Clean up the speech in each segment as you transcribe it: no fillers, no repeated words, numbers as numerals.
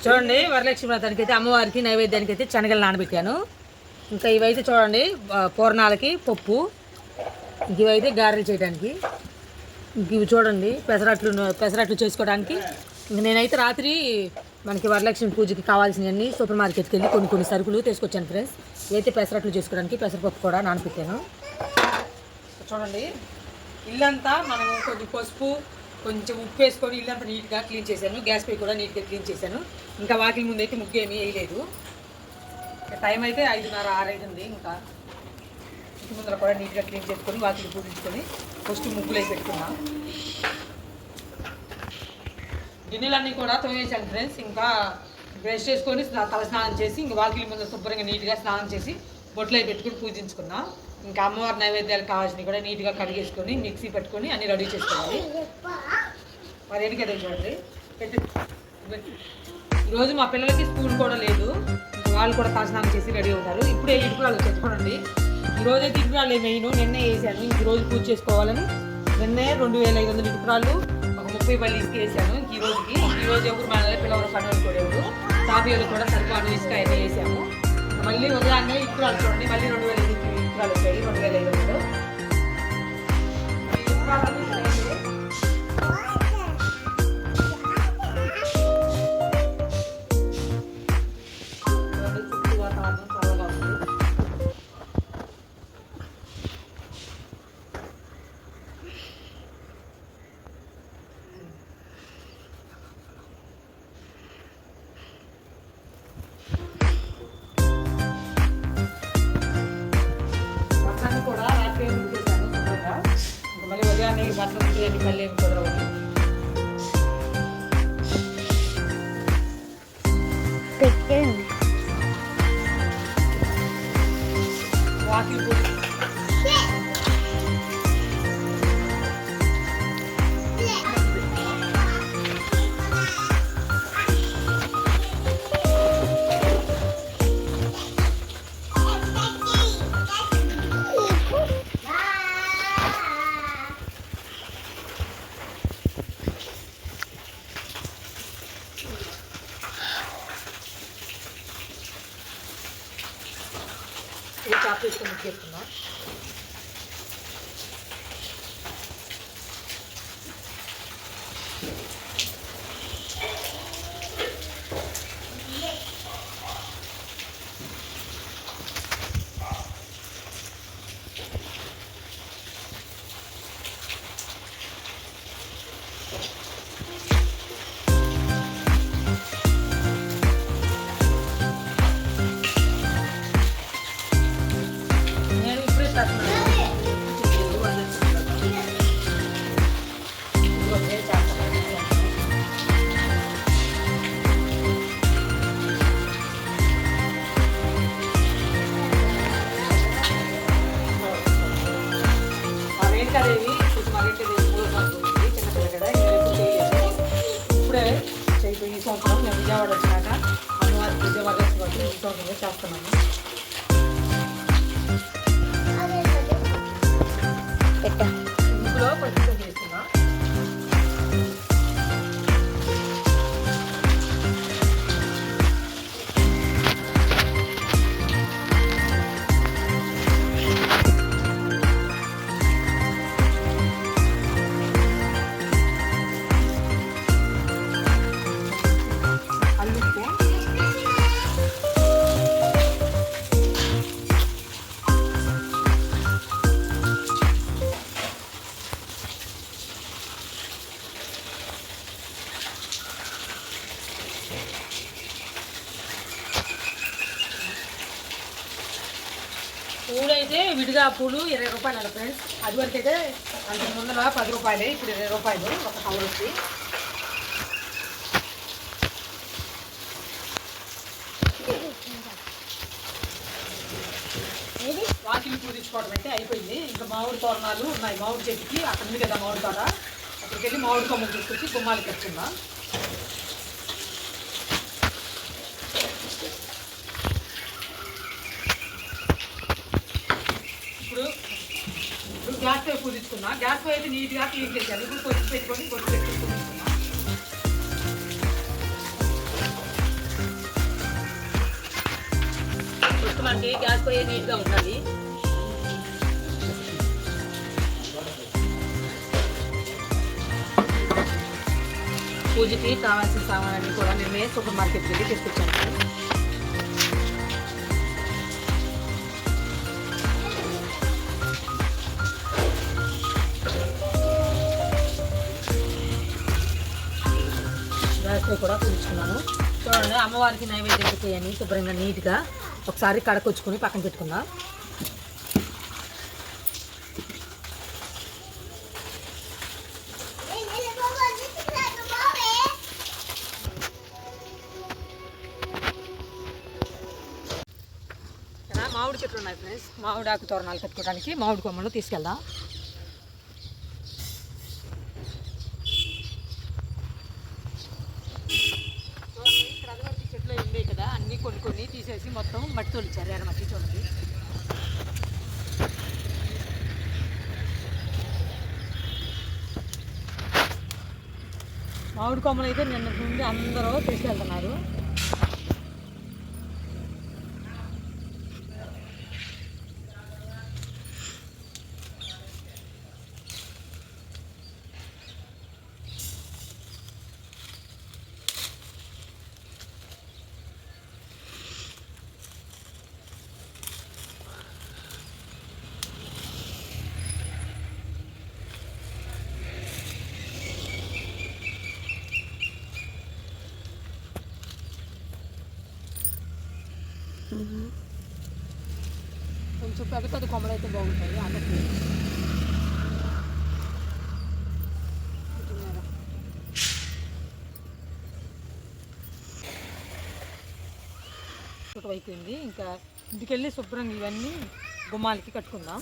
చూడండి వరలక్ష్మి వ్రతానికి అయితే అమ్మవారికి నైవేద్యానికి అయితే శనగలు నానబెట్టాను. ఇంకా ఇవైతే చూడండి పూర్ణాలకి పప్పు, ఇంక ఇవైతే గారెలు చేయడానికి, ఇంక ఇవి చూడండి పెసరట్లు చేసుకోవడానికి. ఇంక నేనైతే రాత్రి మనకి వరలక్ష్మి పూజకి కావాల్సినవన్నీ సూపర్ మార్కెట్కి వెళ్ళి కొన్ని సరుకులు తీసుకొచ్చాను ఫ్రెండ్స్. ఇవైతే పెసరట్లు చేసుకోవడానికి పెసరపప్పు కూడా నానబెట్టాను. చూడండి ఇల్లంతా మనం కొంచెం పసుపు కొంచెం ఉప్పు వేసుకొని ఇల్లంతా నీట్గా క్లీన్ చేశాను. గ్యాస్ పై కూడా నీట్గా క్లీన్ చేశాను. ఇంకా వాకిలి ముందు అయితే ముగ్గు ఏమీ వేయలేదు. టైం అయితే 5:30, 6 అవుతుంది. ఇంకా ఇంటి ముందర కూడా నీట్గా క్లీన్ చేసుకొని వాకిలి పూజించుకొని ఫస్ట్ ముగ్గులు వేసి పెట్టుకున్నా. గిన్నెలన్నీ కూడా తోమేసాను ఫ్రెండ్స్. ఇంకా బ్రష్ చేసుకొని తల స్నానం చేసి ఇంకా వాకిలి ముందు శుభ్రంగా నీట్గా స్నానం చేసి బొట్లు అవి పెట్టుకుని పూజించుకున్నా. ఇంకా అమ్మవారి నైవేద్యాలకు కావాల్సినవి కూడా నీట్గా కడిగేసుకొని మిక్సీ పెట్టుకొని అన్నీ రెడీ చేసుకోవాలి. మరి ఎడికి అదే చూడండి. ఈరోజు మా పిల్లలకి స్కూల్ కూడా లేదు. వాళ్ళు కూడా తలస్నానం చేసి రెడీ అవుతారు. ఇప్పుడే ఇటుకురాలు తెచ్చుకోండి. ఈరోజైతే ఇటుకురాలు మెయిన్ నిన్నే వేసాను. ఈరోజు పూజ చేసుకోవాలని నిన్నే 2500 ఇటుకురాలు ఒక 30 బల్లీస్కి వేసాను. ఈరోజు ఎవరు మన పిల్లలు పండుగలు కూడా ఎవరు తాపియోలు కూడా సరిపోను ఇసుక అయితే వేసాము. మళ్ళీ ఉదయాన్నే ఇటుకురాలు చూడండి మళ్ళీ 2500 ఇటుకురాలు వచ్చాయి. 2500 బట్టలు మళ్ళీ ఏమి కుదరవు. వాకింగ్ చాప్ చేసుకొని చేసుకున్నా. రేణుకాదేవి మగంటదేవి చిన్నపిల్ల కదా ఇప్పుడే చేయబోయి ఈ సంవత్సరం మేము విజయవాడ వచ్చినాక అమ్మవారి విజయవాడ ఈ సంవత్సరంలో చేస్తున్నాము. ఇందులో కొంచెం చేస్తున్నా. పూలు అయితే విడిగా పూలు 20 రూపాయలు అలా ఫ్రెండ్స్. అదివరకు అయితే అంతకు ముందర 10 రూపాయలే, ఇప్పుడు 20 రూపాయలు ఒక కవర్ వచ్చి. వాకిలి పూజించుకోవడం అయితే అయిపోయింది. ఇంకా మామిడి తోరణాలు ఉన్నాయి. మామిడి చెట్టుకి అక్కడ ఉంది కదా మామిడి తోట, అక్కడికి వెళ్ళి మామిడి కొమ్మలు తీసుకొచ్చి గుమ్మాలకి వచ్చిందా. ఇప్పుడు గ్యాస్ పై పూజించుకున్నా. గ్యాస్ పై అయితే నీట్గా క్లీన్ చేశాను. ఇప్పుడు కొంచెం పెట్టుకొని కొంచెం పెట్టుకుని పూజించుకున్నా. మనకి గ్యాస్ పొయ్యి నీట్గా ఉండాలి. పూజకి కావాల్సిన సామాన్లన్నీ కూడా నేనే సూపర్ మార్కెట్కి వెళ్ళి తీసుకొచ్చాను. గ్యాస్పై కూడా పూజించుకున్నాను. చూడండి, అమ్మవారికి నైవేద్యం పెట్టేయని శుభ్రంగా నీట్గా ఒకసారి కడకొచ్చుకొని పక్కన పెట్టుకుందాం. మామిడి చెట్లు ఉన్నాయి ఫ్రెండ్స్. మామిడి ఆకు తోరణాలు కట్టుకోవడానికి మామిడి కొమ్మలు తీసుకెళ్దాం. ఇక్కడ అదివరకు చెట్లు ఉండే కదా, అన్నీ కొన్ని తీసేసి మొత్తం మట్టి తోలిచ్చారు. ఎర్రమట్టి చూడండి. మామిడి కొమ్మలు అయితే నిన్న నుండి అందరూ తీసుకెళ్తున్నారు. కొంచెం పెద్ద పెద్ద కొమ్మలు అయితే బాగుంటాయి. అందరికీ చుట్టూ అయిపోయింది. ఇంకా ఇంటికెళ్ళి శుభ్రంగా ఇవన్నీ గుమ్మాలకి కట్టుకుందాం.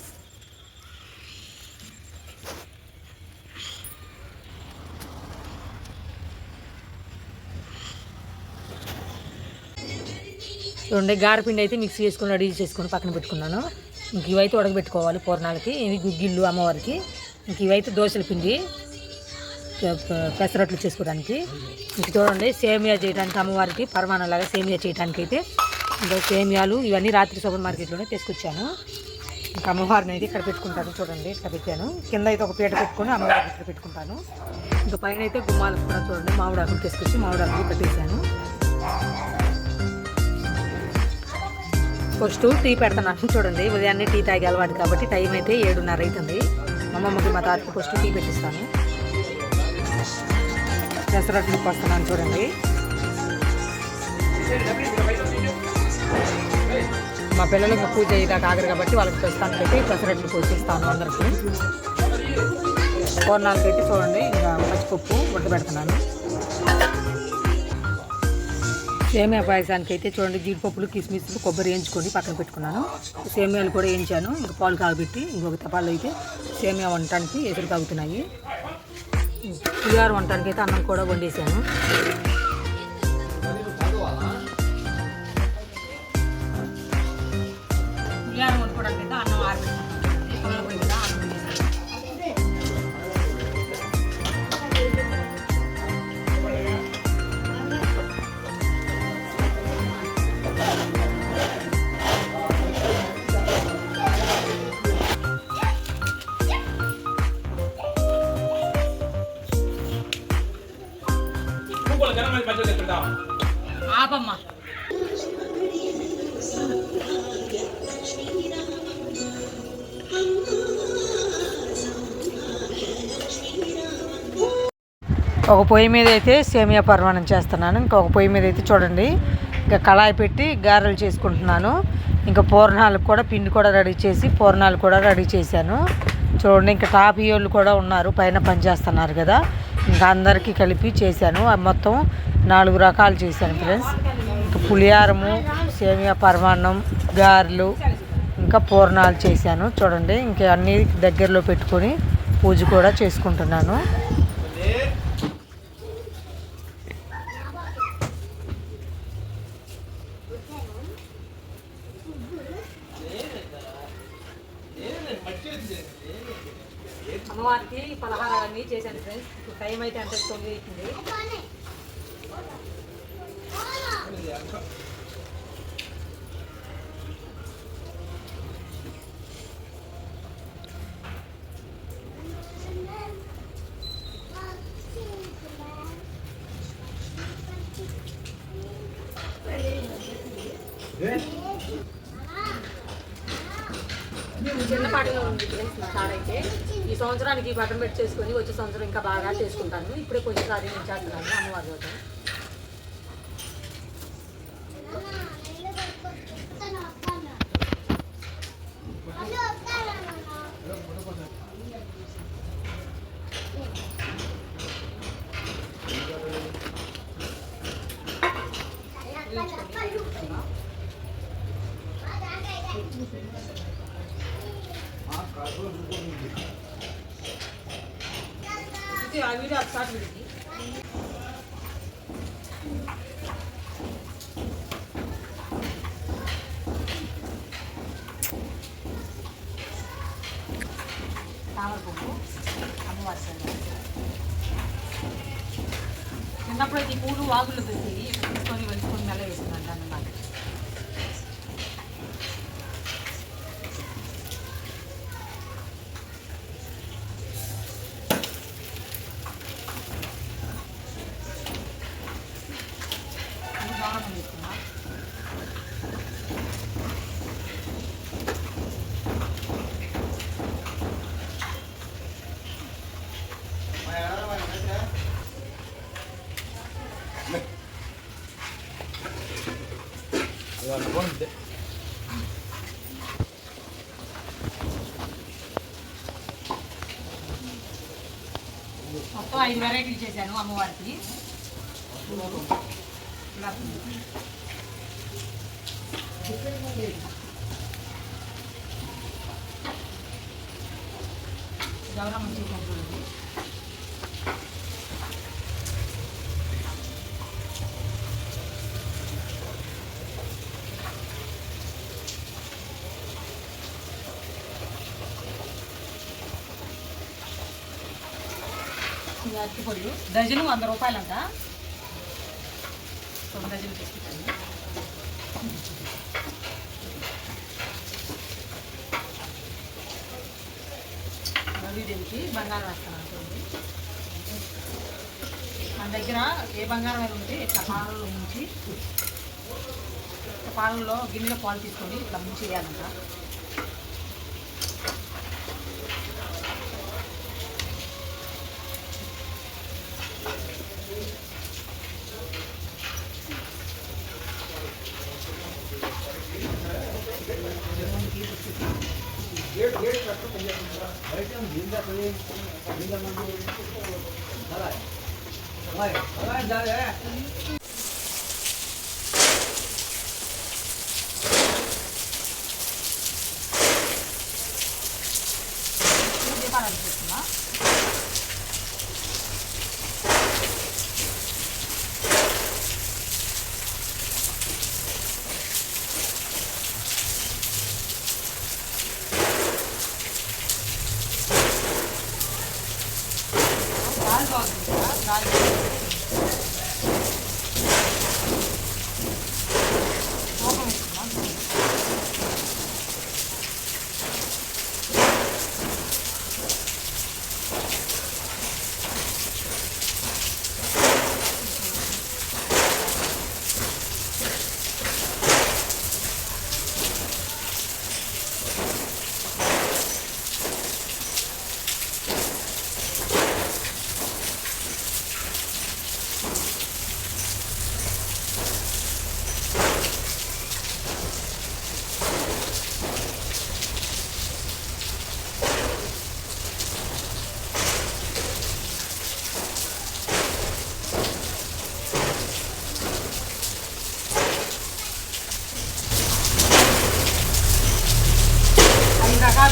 చూడండి, గారపిండి అయితే మిక్స్ చేసుకొని రెడీ చేసుకొని పక్కన పెట్టుకున్నాను. ఇంక ఇవైతే ఉడకబెట్టుకోవాలి పూర్ణాలకి. ఇవి గుగ్గిళ్ళు అమ్మవారికి. ఇంక ఇవైతే దోశల పిండి పెసరట్లు చేసుకోవడానికి. ఇంక చూడండి, సేమియా చేయడానికి అమ్మవారికి పరమాణంలాగా సేమియా చేయడానికి అయితే ఇంకా సేమియాలు ఇవన్నీ రాత్రి సూపర్ మార్కెట్లోనే తీసుకొచ్చాను. ఇంకా అమ్మవారిని అయితే ఇక్కడ పెట్టుకుంటాను. చూడండి, ఇక్కడ పెట్టాను. కింద అయితే ఒక పీట పెట్టుకొని అమ్మవారిని ఇక్కడ పెట్టుకుంటాను. ఇంకా పైన అయితే గుమ్మాలకు కూడా చూడండి మామిడాకులు తీసుకొచ్చి మామిడాకులు కట్టేసాను. ఫస్ట్ టీ పెడతాను. చూడండి, ఉదయాన్నే టీ తాగే అలవాటు కాబట్టి టైం అయితే 7:30 అవుతుంది. మా అమ్మమ్మకి మా తాతకి ఫస్ట్ టీ పెట్టిస్తాను. పెసరట్లకు వస్తున్నాను. చూడండి, మా పిల్లలు ఇంకా పూజ అయ్యేదాకా ఆగరు కాబట్టి వాళ్ళకి ప్రస్తుతానికి అయితే పెసరట్లు పోసిస్తాను అందరికీ. పూర్ణాలకైతే చూడండి ఇంకా పచ్చిపప్పు ఉడకబెడుతున్నాను. సేమియా పాయసానికి అయితే చూడండి, జీడిపప్పులు కిస్మిస్లు కొబ్బరి వేయించుకొని పక్కన పెట్టుకున్నాను. సేమియాలు కూడా వేయించాను. ఇంకా పాలు కాగబెట్టి ఇంకొక తపాల్లో అయితే సేమియా వండటానికి ఎదురు తాగుతున్నాయి. పులిహోర వండటానికి అయితే అన్నం కూడా వండేసాను. పులిహోర వండుకోవడానికి అయితే అన్నం ఆరబెట్టాను. ఆపమ్మా. ఒక పొయ్యి మీద అయితే సేమియా పరమాణం చేస్తున్నాను. ఇంకొక పొయ్యి మీద అయితే చూడండి ఇంకా కళాయి పెట్టి గారెలు చేసుకుంటున్నాను. ఇంకా పూర్ణాలకు కూడా పిండి కూడా రెడీ చేసి పూర్ణాలు కూడా రెడీ చేశాను. చూడండి, ఇంకా టాపీ వాళ్ళు కూడా ఉన్నారు పైన పనిచేస్తున్నారు కదా, ఇంకా అందరికీ కలిపి చేశాను. మొత్తం 4 రకాలు చేశాను ఫ్రెండ్స్. ఇంకా పులిహారము, సేమియా పరమాన్నం, గారెలు, ఇంకా పూర్ణాలు చేశాను. చూడండి, ఇంకా అన్నీ దగ్గరలో పెట్టుకొని పూజ కూడా చేసుకుంటున్నాను. అమ్మవారికి పలహారాలన్నీ చేశాను ఫ్రెండ్స్. టైం అయితే అంటే 9 అవుతుంది. చిన్నపాటిలో ఉంది ఫ్రెండ్స్ నా కాడైతే. ఈ సంవత్సరానికి బటన్ పెట్టి చేసుకొని వచ్చే సంవత్సరం ఇంకా బాగా చేసుకుంటాను. ఇప్పుడే కొంచెం సారి నేను చేస్తున్నాను అమ్మవారి రోజు. ఆ వీడియో స్టార్ట్ వీడికి తామరపువ్వు అమ్మవారి చిన్నప్పుడు అయితే ఈ పూలు వాగులు పెట్టి తీసుకొని వెళ్తుకొని మెల్ల వేసిందంట అన్నమాట. మొత్తం 5 వెరైటీలు చేశాను అమ్మవారికి. గౌరమ్మ చేశాను చూడండి. అరటిపళ్ళు డజను 100 రూపాయలంట. 9 డజన్లు తీసుకుంటాను. రవిదేవికి బంగారం వేస్తాను చూడండి. మన దగ్గర ఏ బంగారం అయినా ఉంటే ఇట్లా పాలలో ముంచి పాలలో గిన్నెలో పాలు తీసుకొని ఇట్లా ముంచి వేయాలంట.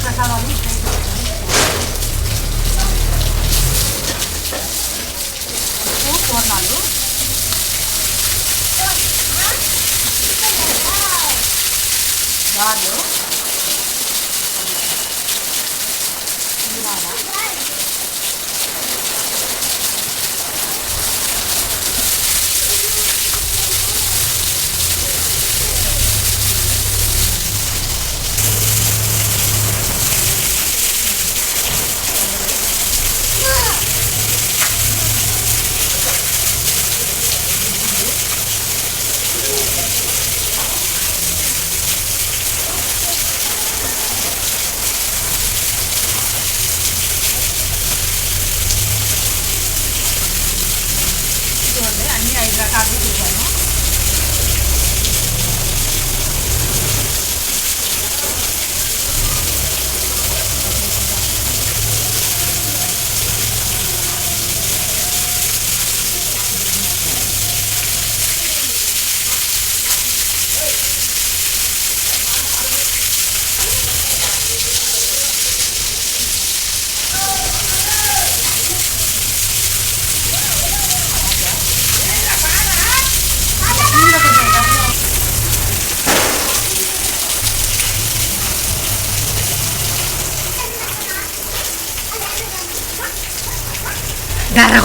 ప్రసాదాలు పూర్ణాలు గారెలు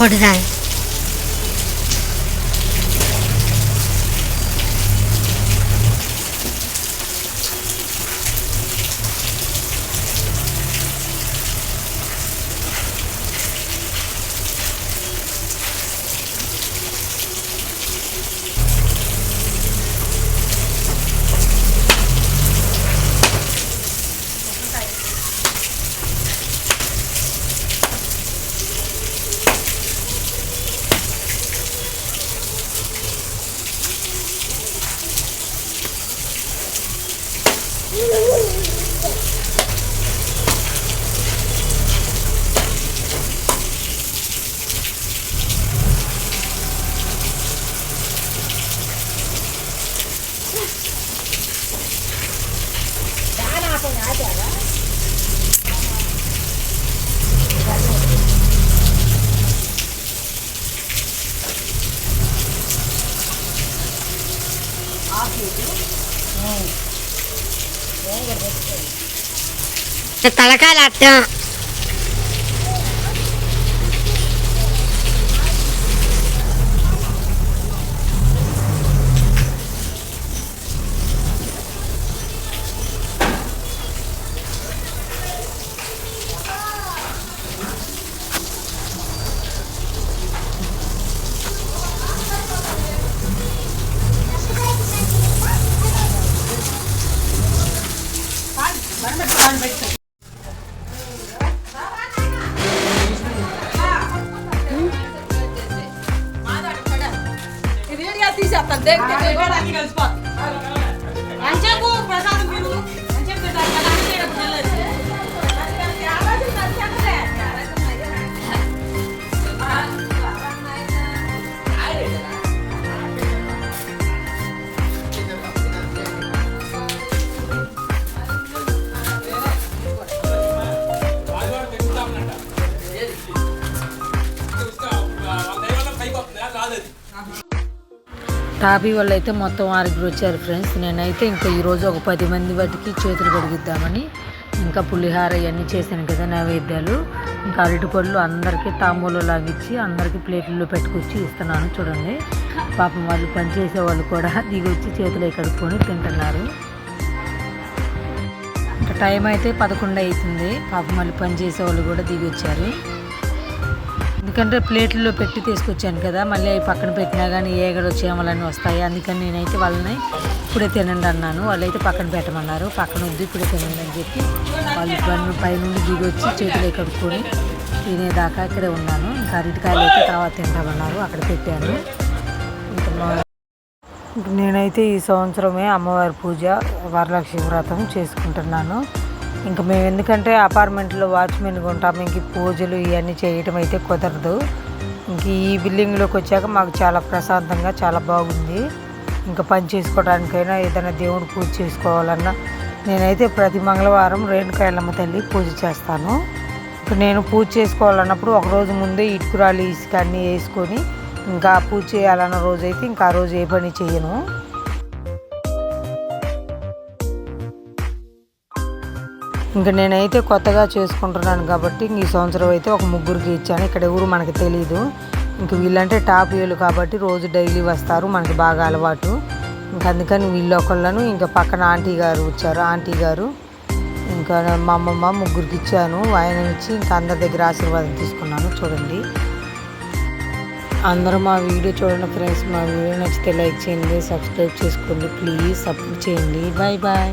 కొట్టుదాన్ని. తలకాయలు అట్టం. అంచేపు ప్రసాదం మీరు అంచేపు టాపీ వాళ్ళు అయితే మొత్తం 6 వచ్చారు ఫ్రెండ్స్. నేనైతే ఇంకా ఈరోజు ఒక 10 మంది వాటికి చేతులు కడిగిద్దామని ఇంకా పులిహార ఇవన్నీ చేశాను కదా నైవేద్యాలు. ఇంకా అరటిపళ్ళు అందరికీ తాంబూలో లాగిచ్చి అందరికీ ప్లేట్లలో పెట్టుకొచ్చి ఇస్తున్నాను. చూడండి పాపం వాళ్ళు పనిచేసే వాళ్ళు కూడా దిగి వచ్చి చేతులు కడుక్కొని తింటున్నారు. ఇంకా టైం అయితే 11 అవుతుంది. పాపం వాళ్ళు పనిచేసే వాళ్ళు కూడా దిగి వచ్చారు. ఎందుకంటే ప్లేట్లలో పెట్టి తీసుకొచ్చాను కదా, మళ్ళీ అవి పక్కన పెట్టినా కానీ ఏగడు చీమలన్నీ వస్తాయి. అందుకని నేనైతే వాళ్ళని ఇప్పుడే తినండి అన్నాను. వాళ్ళైతే పక్కన పెట్టమన్నారు. పక్కన వద్దు ఇప్పుడే తినండి అని చెప్పి వాళ్ళు పైనుండి దిగి వచ్చి చేతులు కడుక్కొని తినేదాకా ఇక్కడే ఉన్నాను. ఇంకా అరటికాయలు అయితే తర్వాత తింటామన్నారు, అక్కడ పెట్టాను. ఇంకా నేనైతే ఈ సంవత్సరమే అమ్మవారి పూజ వరలక్ష్మి వ్రతం చేసుకుంటున్నాను. ఇంకా మేము ఎందుకంటే అపార్ట్మెంట్లో వాచ్మెన్గా ఉంటాము, ఇంక పూజలు ఇవన్నీ చేయటం అయితే కుదరదు. ఇంక ఈ బిల్డింగ్లోకి వచ్చాక మాకు చాలా ప్రశాంతంగా చాలా బాగుంది. ఇంకా పని చేసుకోవడానికైనా ఏదైనా దేవుడు పూజ చేసుకోవాలన్నా నేనైతే ప్రతి మంగళవారం రేణుకాయలమ్మ తల్లి పూజ చేస్తాను. ఇంకా నేను పూజ చేసుకోవాలన్నప్పుడు ఒకరోజు ముందే ఇటుకురాలు ఇసుక అన్నీ వేసుకొని ఇంకా పూజ చేయాలన్న రోజైతే ఇంకా ఆ రోజు ఏ పని చేయను. ఇంకా నేనైతే కొత్తగా చేసుకుంటున్నాను కాబట్టి ఈ సంవత్సరం అయితే ఒక 3కి ఇచ్చాను. ఇక్కడ ఎవరు మనకి తెలీదు. ఇంక వీళ్ళంటే టాప్ వీళ్ళు కాబట్టి రోజు డైలీ వస్తారు, మనకి బాగా అలవాటు. ఇంకా అందుకని వీళ్ళు ఒకళ్ళను ఇంకా పక్కన ఆంటీ గారు వచ్చారు. ఆంటీ గారు ఇంకా మా అమ్మమ్మ 3కి ఇచ్చాను. ఆయన ఇచ్చి ఇంకా అందరి దగ్గర ఆశీర్వాదం తీసుకున్నాను. చూడండి అందరూ మా వీడియో చూడండి ఫ్రెండ్స్. మా వీడియో నచ్చితే లైక్ చేయండి, సబ్స్క్రైబ్ చేసుకోండి, ప్లీజ్ సపోర్ట్ చేయండి. Bye bye.